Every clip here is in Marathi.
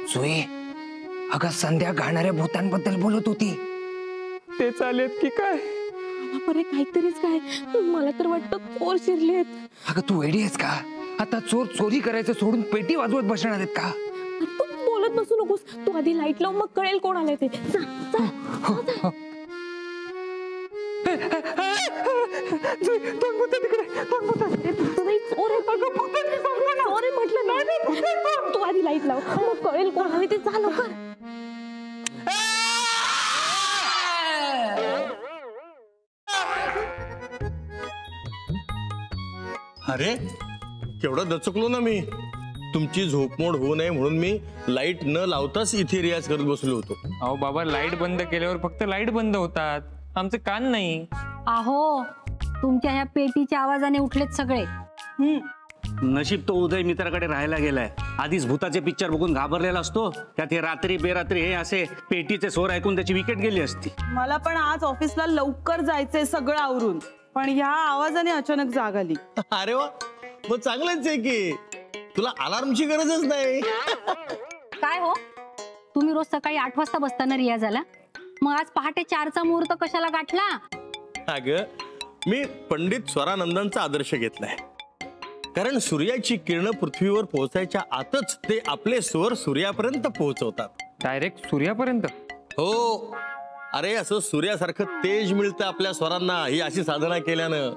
जुई, अगं संध्या गाणाऱ्या भूतांबद्दल बोलत होती. ते चालेत की काय? बरे काहीतरीच काय, मला तर वाटतं चोर शिरलेत. अगं तू वेडी आहेस का? आता चोर चोरी करायचं सोडून पेटी वाजवत बसणार आहेत का? तू बोलत नसू नकोस, तू आधी लाईट लावून मग कळेल कोण आलंय ते. तू आधी लाईट लाव, मग कळेल कोण आले ते. जा लवकर. अरे केवढं दचकलो ना मी. तुमची झोपमोड होऊ नये म्हणून मी लाईट न लावताच इथे रियाज करत बसलो होतो. अहो बाबा, लाईट बंद केल्यावर फक्त लाईट बंद होतात, आमचे कान नाही. आहो, तुमच्या ह्या पेटीच्या आवाजाने उठलेत सगळे. नशीब तो उदय मित्राकडे राहायला गेलाय. आधीच भूताचे पिक्चर बघून घाबरलेला असतो, त्यात हे रात्री बेरात्री हे असे पेटीचे स्वर ऐकून त्याची विकेट गेली असती. मला पण आज ऑफिसला लवकर जायचंय सगळं आवरून, पण ह्या आवाजाने अचानक जाग आली. अरे वा, मग चांगलंच आहे की, तुला अलार्मची गरजच नाही. काय हो, तुम्ही रोज सकाळी 8 वाजता बसताना रियाजाला, मग आज पहाटे 4चा मुहूर्त कशाला गाठला? अगं, मी पंडित स्वरानंदांचा आदर्श घेतलाय. कारण सूर्याची किरण पृथ्वीवर पोहोचायच्या आतच ते आपले स्वर सूर्यापर्यंत पोहोचवतात. डायरेक्ट सूर्यापर्यंत? हो. अरे असं सूर्यासारखं तेज मिळतं आपल्या स्वरांना ही अशी साधना केल्यानं.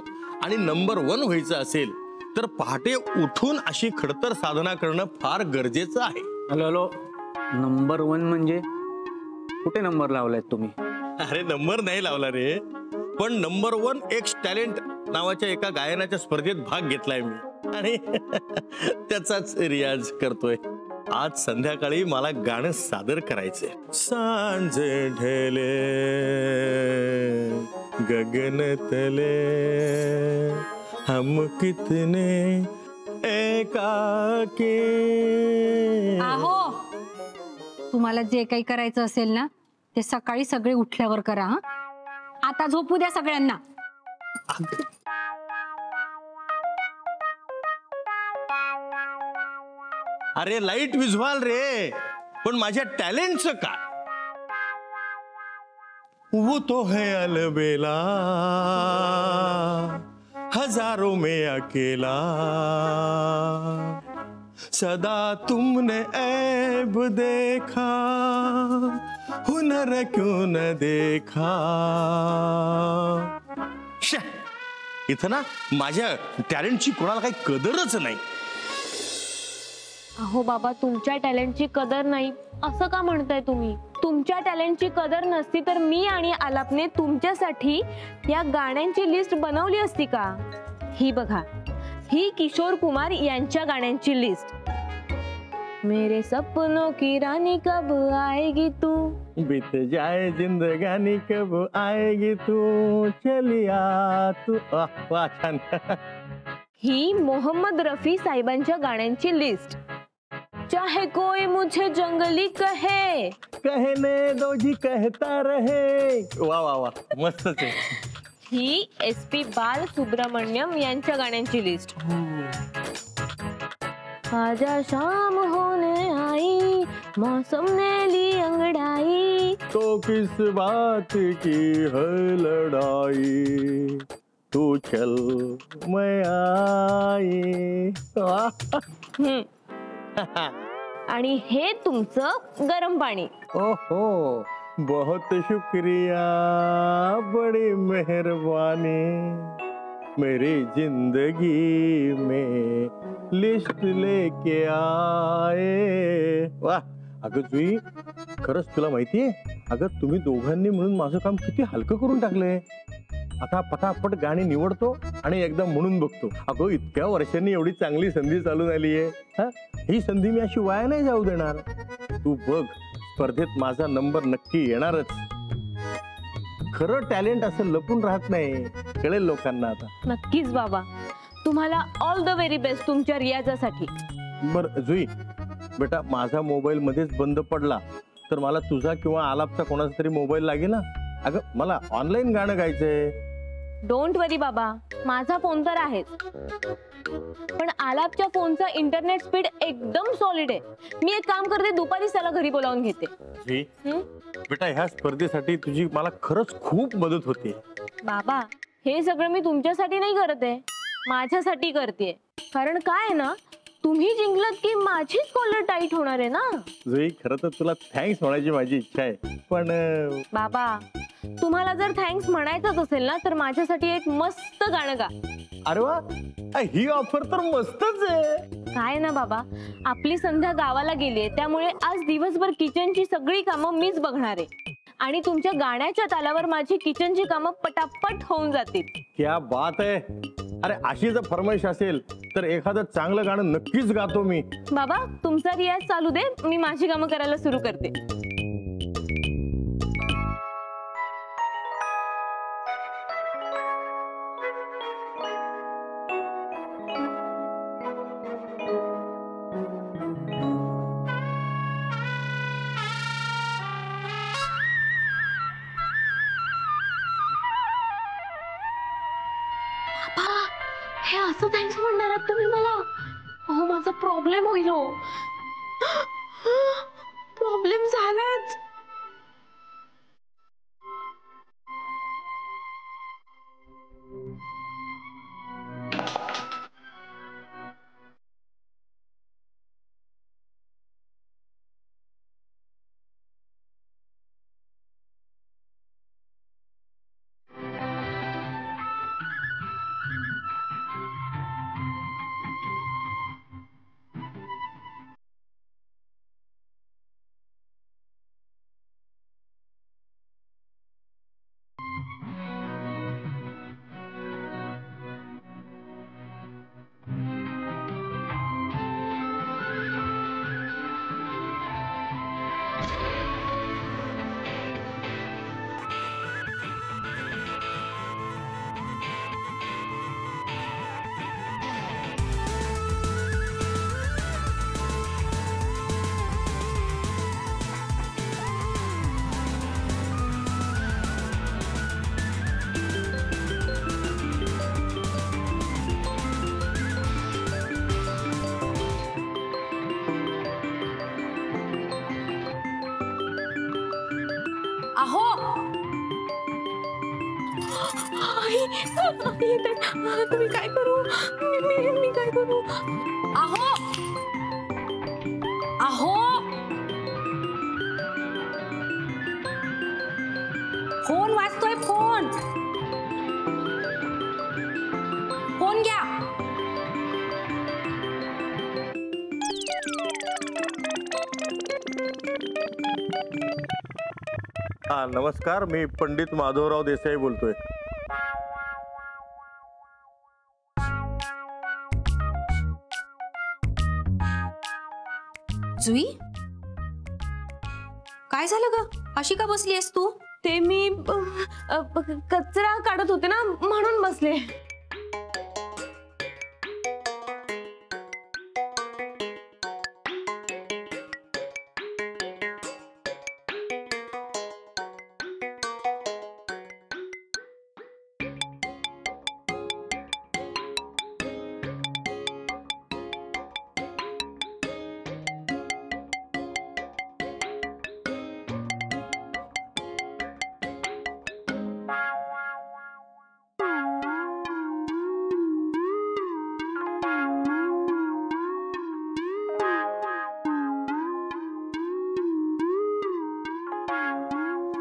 आणि नंबर 1 व्हायचं असेल तर पहाटे उठून अशी खडतर साधना करणं फार गरजेचं आहे. हॅलो हॅलो, नंबर 1 म्हणजे कुठे नंबर लावलाय तुम्ही? अरे नंबर नाही लावला रे, पण नंबर 1 एक्स टॅलेंट नावाच्या एका गायनाच्या स्पर्धेत भाग घेतलाय मी आणि त्याचाच रियाज करतोय. आज संध्याकाळी मला गाणं सादर करायचंय. सांज ढले गगन तले हम कितने एकाकी. आहो, तुम्हाला जे काही करायचं असेल ना ते सकाळी सगळे उठल्यावर करा. हा, आता झोपू द्या सगळ्यांना. अरे लाईट विझवाल रे, पण माझ्या टॅलेंटचं काय? वो तो है अलबेला हजारों में अकेला, सदा तुमने ऐब देखा हुनर क्यों न देखा. इथं ना माझ्या टॅलेंटची कोणाला काही कदरच नाही. अहो बाबा, तुमच्या टॅलेंटची कदर नाही असं का म्हणताय तुम्ही? तुमच्या टॅलेंटची कदर नसती तर मी आणि आलापने तुमच्यासाठी या गाण्यांची लिस्ट बनवली असती का? ही बघा, ही किशोर कुमार यांच्या गाण्यांची लिस्ट. मेरे सपनों की रानी कब आएगी तू, बीत जाए जिंदगानी कब आएगी तू, चलिया तू. वाह, छान. ही मोहम्मद रफी साहेबांच्या गाण्यांची लिस्ट. चाहे कोई मुझे जंगली कहे, कहने दो जी कहता रहे. वा वा वा, मस्तच आहे. ही SP बालसुब्रमण्यम यांच्या गाण्यांची लिस्ट. आजा शाम होने आई, मौसम ने ली अंगड़ाई, तो किस बात की है लड़ाई, तू चल मैं आई. आणि हे तुमचं गरम पाणी. ओहो, बहुत शुक्रिया, बड़ी मेहरबानी, मेरी जिंदगी में लिस्ट लेके आए. वाह. अगं जुई, खरंच तुला माहितीये, अगं तुम्ही दोघांनी मिळून माझं काम किती हलकं करून टाकलंय. आता पटापट गाणी निवडतो आणि एकदा म्हणून बघतो. अगं इतक्या वर्षांनी एवढी चांगली संधी चालून आली आहे. ही संधी मी अशी वाया नाही जाऊ देणार. तू बघ, स्पर्धेत माझा नंबर नक्की येणारच. खरं टॅलेंट असं लपून राहत नाही, कळेल लोकांना आता. नक्कीच बाबा, तुम्हाला ऑल द व्हेरी बेस्ट तुमच्या रियाजासाठी. बरं जुई बेटा, माझा मोबाईल मध्येच बंद पडला तर मला तुझा किंवा आलापचा कोणाचा तरी मोबाईल लागेल ना. अगं मला ऑनलाईन गाणं गायचंय. डोंट वरी बाबा, माझा फोन तर आहेच, पण आलापच्या फोनचा इंटरनेट स्पीड एकदम सॉलिड आहे. मी एक काम करते, दुपारी त्याला घरी बोलावून घेते. जी बेटा, ह्या स्पर्धेसाठी तुझी मला खरंच खूप मदत होते. बाबा, हे सगळं मी तुमच्यासाठी नाही करत आहे, माझ्यासाठी करते. कारण काय आहे ना, तुम्ही जिंकलात की माझीच कॉलर टाईट होणार आहे ना. जुई, खरं तर तुला थँक्स म्हणायची माझी इच्छा आहे, पण बाबा, तुम्हाला जर थँक्स म्हणायचंच असेल ना, तर माझ्यासाठी एक मस्त गाणं गा. अरे वा, ही ऑफर तर मस्तच आहे. काय ना बाबा, आपली संध्या गावाला गेलीये, त्यामुळे आज दिवसभर किचनची सगळी कामं मीच बघणार आहे आणि तुमच्या गाण्याच्या तालावर माझी किचनची कामं पटापट होऊन जातील. क्या बात आहे. अरे अशी जर फरमाईश असेल तर एखादं चांगलं गाणं नक्कीच गातो मी. बाबा, तुमचा रियाज चालू दे, मी माझी कामं करायला सुरू करते. हे असं थँक्स म्हणणार आहात तुम्ही मला? हो, माझा प्रॉब्लेम होईल. हो, प्रॉब्लेम झालाच. अहो, तुम्ही काय करू? मी काय करू? अहो, अहो, फोन वाजतोय. फोन फोन घ्या. हा, नमस्कार, मी पंडित माधवराव देसाई बोलतोय. जुई, काय झालं ग? अशी का बसली आहेस तू? ते मी कचरा काढत होते ना, म्हणून बसले.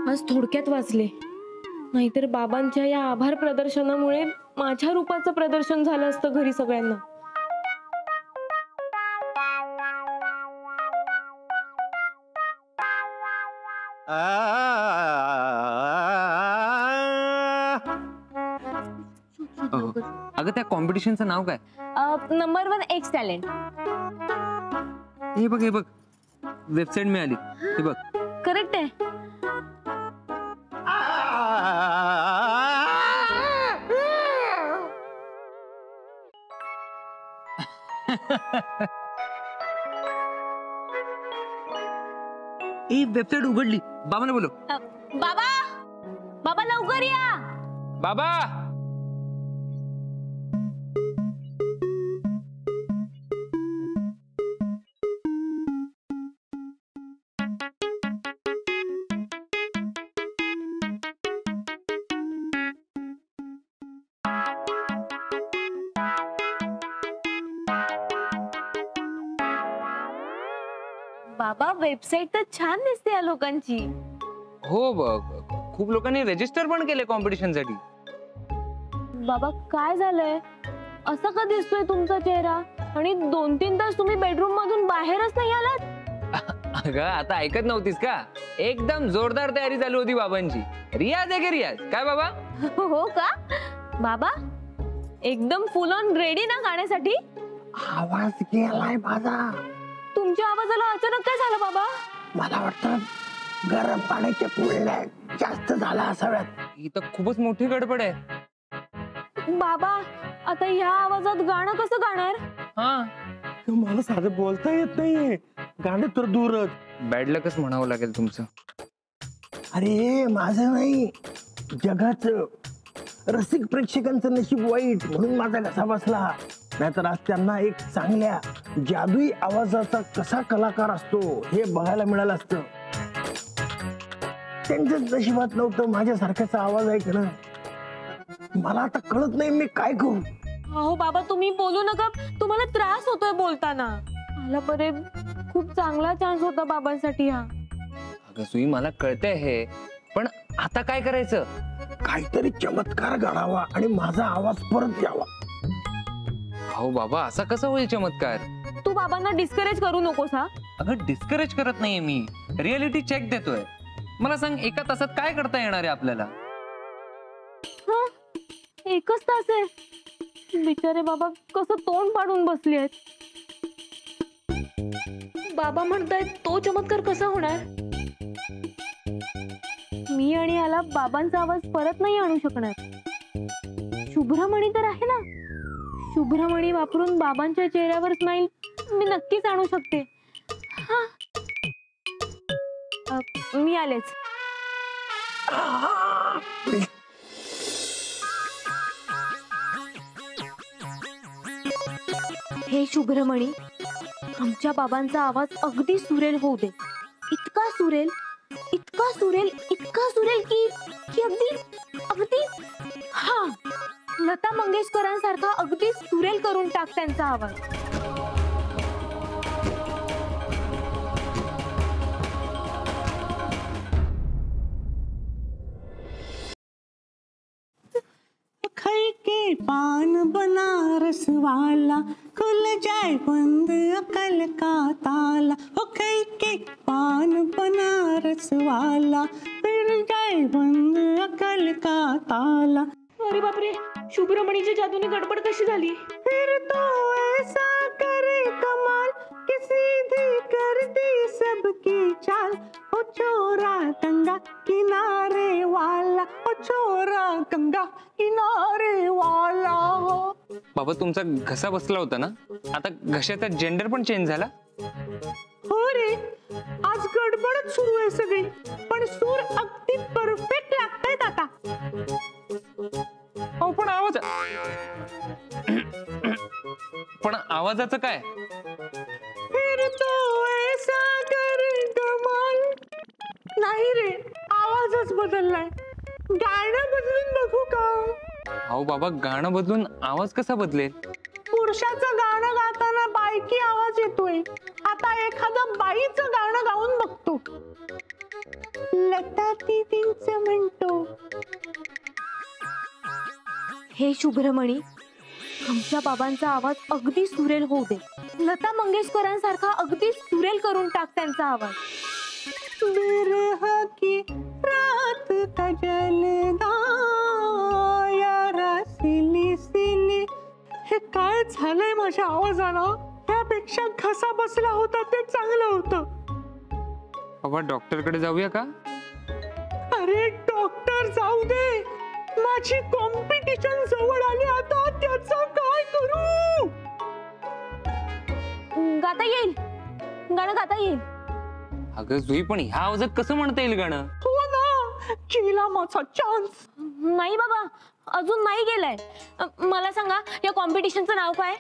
आज थोडक्यात वाचले, नाहीतर बाबांच्या या आभार प्रदर्शनामुळे माझ्या रूपाचं प्रदर्शन झालं असतं घरी सगळ्यांना. अगं, त्या कॉम्पिटिशनचं नाव काय? Number 1 x talent. हे बघ, हे बघ, वेबसाईट मिळाली. हे बघ, करेक्ट आहे. ही वेबसाईट उघडली. बाबांना बोलो. बाबा, बाबा लवकर या. बाबा, बाबा वेबसाईट तर छान दिसते या लोकांची. हो खूप लोकांनी रजिस्टर पण केले कॉम्पिटिशन साठी. बाबा काय झालंय, असं का दिसतोय तुमचा चेहरा? आणि 2-3 तास तुम्ही बेडरूम मधून बाहेरच नाही आलात. अगं आता ऐकत नव्हतीस का? एकदम जोरदार तयारी चालू होती बाबांची. रियाज आहे की रियाज काय बाबा? हो का बाबा? एकदम फुल ऑन रेडी ना गाण्यासाठी? आवाज गेलाय माझा. तुमच्या आवाजाला अचानक काय झालं बाबा? मला वाटतं गरम पाण्याच्या पुळल्या जास्त झाला असाव्यात. ही तर खूपच मोठी गडबड आहे. बाबा आता ह्या आवाजात गाणं कसं गाणार? हा मला साधं बोलता येत नाहीये, गाणं तर दूरच. बॅड लकच म्हणावं लागेल तुमचं. अरे माझं नाही, जगाचं रसिक प्रेक्षकांचं नशीब वाईट म्हणून माझा कसा बसला. नाहीतर आज त्यांना एक चांगल्या जादुई आवाजाचा कसा कलाकार असतो हे बघायला मिळालं असतं. त्यांच्याच नशिबात नव्हतं माझ्यासारख्याचा आवाज ऐकणं. मला आता कळत नाही मी काय करू. अहो बाबा तुम्ही बोलू नका, तुम्हाला त्रास होतोय बोलताना. मला बरे खूप चांगला चान्स होता बाबांसाठी हा. अगं सुई मला कळतंय हे, पण आता काय करायचं? काहीतरी चमत्कार घडावा आणि माझा आवाज परत यावा. अहो बाबा असा कसा होईल चमत्कार? तू बाबांना डिस्करेज करू नकोस हा. अगं डिस्करेज करत नाहीये मी, रियालिटी चेक देतोय. मला सांग 1 तासात काय करता येणार आहे आपल्याला? 1च तास आहे? बिचारे बाबा कसं तोंड पाडून बसले आहेत. बाबा म्हणतायत तो चमत्कार कसा होणार? मी आणि याला बाबांचा आवाज परत नाही आणू शकणार. शुभ्रमणी तर आहे ना, शुभ्रमणी वापरून बाबांच्या चेहऱ्यावर स्माइल मी नक्कीच आणू शकते. मी आलेच. हे शुभ्रमणी, आमच्या बाबांचा आवाज अगदी सुरेल होऊ दे. इतका सुरेल, इतका सुरेल, इतका सुरेल की अगदी अगदी हा लता मंगेशकरांसारखा अगदी सुरेल करून टाक त्यांचा आवाज. खई के पान बनारस वाला खुल जाए बंद अकल का ताला. ओ खई के पान बनारस वाला फिर जाए बंद अकल का ताला. अरे बापरे, शुभ्रमणीच्या जादूने गडबड कशी झाली? फिर तो ऐसा करे कमाल कि सीधी कर दी सबकी चाल. ओ छोरा गंगा किनारे वाला, ओ छोरा गंगा किनारे वाला. बाबा तुमचा घसा बसला होता ना, आता घशाचा जेंडर पण चेंज झाला. हो रे, आज गडबडच सुरू आहे सगळी, पण सूर अगदी परफेक्ट लागतायत आता. हो पण आवाजाचं काय? फिर तो ऐसा करे कमाल. नाही रे, आवाजच बदललाय. गाणं बदलून बघू का? अहो बाबा गाणं बदलून आवाज कसा बदलेल? पुरुषाचं गाणं गाताना बायकी आवाज येतोय, आता एखादं बाईचं गाणं गाऊन बघतो. लता दीदींचं म्हणतो. हे शुभ्रमणी, आमच्या बाबांचा आवाज अगदी सुरेल होऊ दे. लता मंगेशकरांसारखा अगदी सुरेल करून टाक त्यांचा आवाज. बिरह की रात का जलदा यारा सिली सिली. हे काय झालंय माझ्या आवाजाला? त्यापेक्षा घसा बसला होता ते चांगलं होतं. बाबा डॉक्टरकडे जाऊया का? अरे डॉक्टर जाऊ दे, माझी कॉम्पिटिशन जवळ आली आता, त्याचं काय करू? गाता येईल, गाणं गाता येईल. अगं जुई पण ह्या आवाजात कसं म्हणता येईल गाणं? हो ना, गेला माझा चान्स. नाही बाबा, अजून नाही गेलाय. मला सांगा या कॉम्पिटिशनचं नाव काय?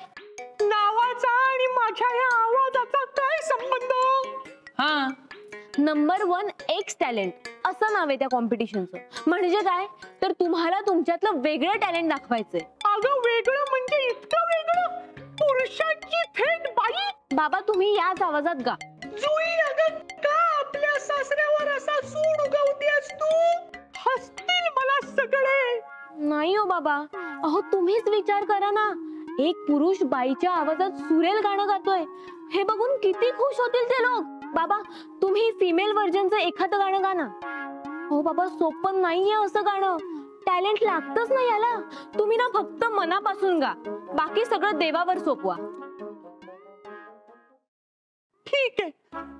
नावाचा आणि माझ्या या आवाजाचा काय संबंध? हा नंबर 1 एक्स टॅलेंट असं नाव आहे त्या कॉम्पिटिशनचं. म्हणजे काय तर तुम्हाला तुमच्यातलं वेगळं टॅलेंट दाखवायचंय. अगं वेगळं म्हणजे इतकं वेगळं? पुरुषाची थेट बाई? बाबा तुम्ही याच आवाजात गा. जुई अगं का आपल्या सासऱ्यावर असा सूड उगवतेस तू? हसतील मला सगळे. नाही हो बाबा, अहो तुम्हीच विचार करा ना, एक पुरुष बाईच्या आवाजात सुरेल गाणं गातोय, हे बघून किती खुश होतील ते लोक. बाबा तुम्ही फिमेल व्हर्जनचं एखादं गाणं गा ना. हो बाबा सोपं नाहीये असं गाणं, टॅलेंट लागतच नाही याला. तुम्ही ना फक्त मनापासून गा, बाकी सगळं देवावर सोपवा. ठीक आहे,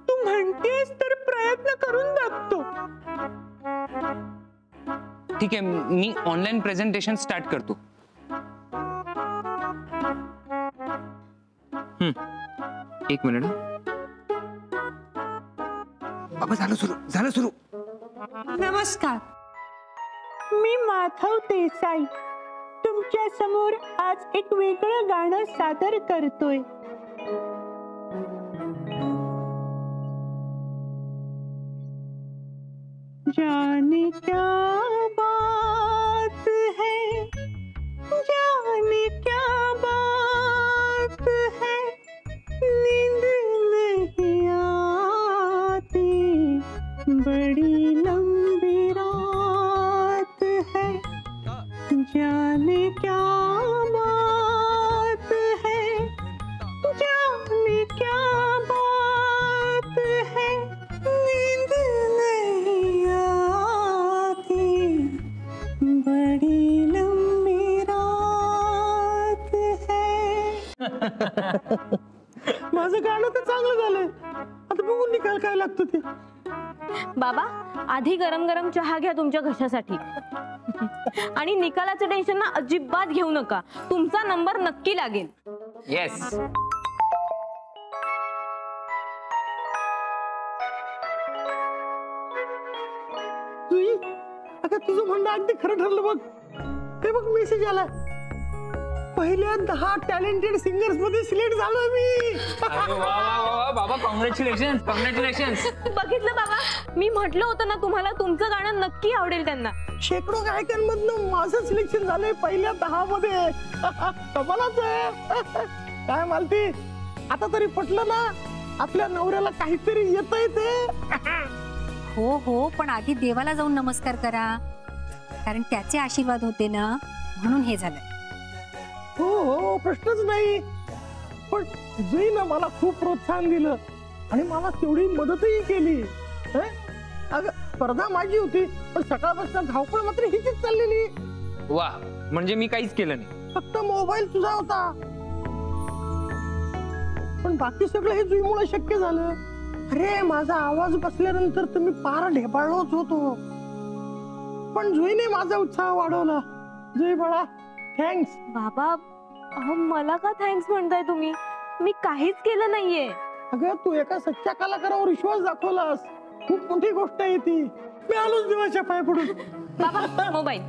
तू म्हणतेस तर प्रयत्न करून बघतो. ठीक आहे, मी ऑनलाईन प्रेझेंटेशन स्टार्ट करतो. एक मिनिट. बाबा झालं सुरू. नमस्कार, मी माधव देसाई तुमच्या समोर आज एक वेगळं गाणं सादर करतोय. जाने क्या बात है, जाने क्या बात है, नींद नहीं आती, बड़ी लंबी रात है, जाने क्या बात है, जाने क्या बात है, नींद नहीं आती, बड़ी लंबी रात है. माझं गाणं तर चांगलं झालंय, आता बघून निकाल काय लागतो ते. बाबा आधी गरम गरम चहा घ्या तुमच्या घशासाठी. आणि निकालाचं टेन्शन ना अजिबात घेऊ नका, तुमचा नंबर नक्की लागेल. येस. जुई, अगं तुझं म्हणणं अगदी खरं ठरलं बघ. हे बघ मेसेज आला, पहिल्या 10 टॅलेंटेड सिंगर्स मध्ये सिलेक्ट झालोय मी. बाबा कॉंग्रॅच्युलेशन. बघितलं बाबा, मी म्हटलं होतं ना तुम्हाला, तुमचं गाणं नक्की आवडेल त्यांना. शेकडो गायकांमधनं माझं सिलेक्शन झालंय पहिल्या 10 मध्ये. कमालच आहे. काय मालती, आता तरी पटलं ना आपल्या नवऱ्याला काहीतरी येतंय ते. हो, पण आधी देवाला जाऊन नमस्कार करा, कारण त्याचे आशीर्वाद होते ना, म्हणून हे झालं. हो प्रश्नच नाही. पण जुईनं मला खूप प्रोत्साहन दिलं आणि मला तेवढी मदतही केली. अगं स्पर्धा माझी होती, पण सकाळपासून धावपळ मात्र हिचीच चाललेली. वा, म्हणजे मी काहीच केलं नाही. फक्त मोबाईल तुझा होता, पण बाकी सगळं हे जुईमुळे शक्य झालं. अरे माझा आवाज बसल्यानंतर तुम्ही पार ढेपाळलोच होतो, पण जुईने माझा उत्साह वाढवला. जुई बाळा, थँक्स. बाबा अहो मला का थँक्स म्हणताय तुम्ही, मी काहीच केलं नाहीये. अगं तू एका सच्च्या कलाकारावर विश्वास दाखवलास, खूप मोठी गोष्ट आहे ती. मी आलोच देवाच्या पाय पडून. बाबा मोबाईल.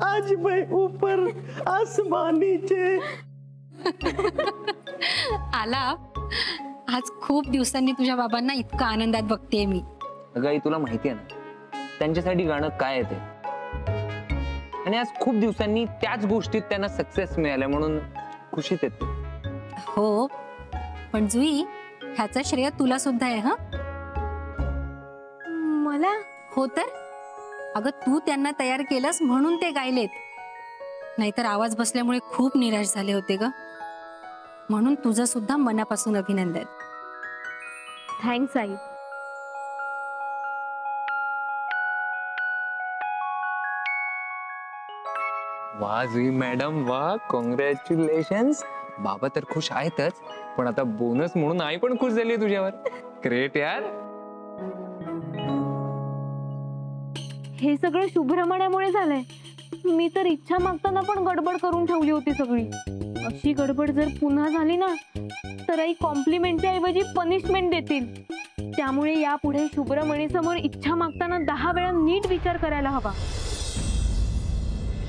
आज मैं ऊपर आसमान नीचे. आला, आज खूप दिवसांनी तुझ्या बाबांना इतका आनंदात बघतेय मी. अगं आई, तुला माहिती आहे ना त्यांच्यासाठी गाणं काय आहे ते, आणि आज खूप दिवसांनी त्याच गोष्टीत त्यांना सक्सेस मिळाल्या म्हणून खुशीत येते. हो, पण जुई ह्याचं श्रेय तुला सुद्धा आहे. हा मला? हो तर, अगं तू त्यांना तयार केलंस म्हणून ते गायलेत, नाहीतर आवाज बसल्यामुळे खूप निराश झाले होते ग. म्हणून तुझं सुद्धा मनापासून अभिनंदन. थँक्स आई. वा जुई मॅडम, वा, कॉंग्रॅच्युलेशन. बाबा तर खुश आहेतच, पण आता बोनस म्हणून आई पण खुश झाली तुझ्यावर. ग्रेट यार. हे सगळं शुभ्रमण्यामुळे झालंय. मी तर इच्छा मागताना पण गडबड करून ठेवली होती सगळी. अशी गडबड जर पुन्हा झाली ना, तर आई कॉम्प्लिमेंटच्या ऐवजी पनिशमेंट देतील. त्यामुळे यापुढे शुभ्रमणी समोर इच्छा मागताना 10 वेळा नीट विचार करायला हवा.